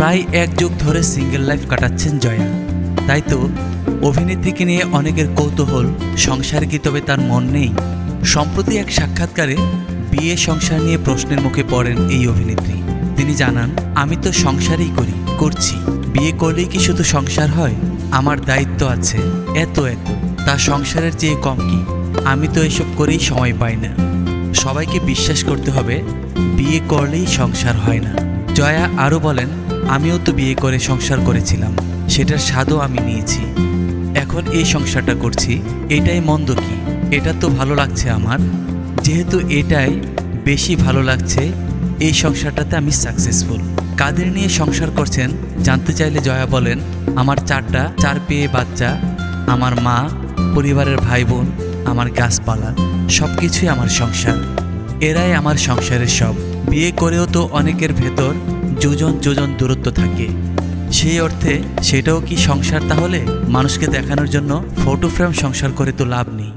প্রায় 1 যুগ ধরে সিঙ্গেল লাইফ কাটাচ্ছেন জয়া। তাই তো অভিনেত্রীকে নিয়ে অনেকের কৌতূহল, সংসারে কি তবে তার মন নেই? সম্প্রতি এক সাক্ষাৎকারে বিয়ে সংসার নিয়ে প্রশ্নের মুখে পড়েন এই অভিনেত্রী। তিনি জানান, আমি তো সংসারই করছি, বিয়ে করলেই কি শুধু সংসার হয়? আমার দায়িত্ব আছে এত তা সংসারের চেয়ে কম কি? আমি তো এসব করেই সময় পাই না। সবাইকে বিশ্বাস করতে হবে বিয়ে করলেই সংসার হয় না। জয়া আরও বলেন, আমিও তো বিয়ে করে সংসার করেছিলাম, সেটার স্বাদও আমি নিয়েছি। এখন এই সংসারটা করছি, এটাই মন্দ কি? এটা তো ভালো লাগছে আমার। যেহেতু এটাই বেশি ভালো লাগছে, এই সংসারটাতে আমি সাকসেসফুল। কাদের নিয়ে সংসার করছেন জানতে চাইলে জয়া বলেন, আমার 4 পেয়ে বাচ্চা, আমার মা, পরিবারের ভাই বোন, আমার গাছপালা, সব কিছুই আমার সংসার। এরাই আমার সংসারের সব। বিয়ে করেও তো অনেকের ভেতর যোজন দূরত্ব থাকে। সেই অর্থে সেটাও কি সংসার? তাহলে মানুষকে দেখানোর জন্য ফটো ফ্রেম সংসার করে তো লাভ নেই।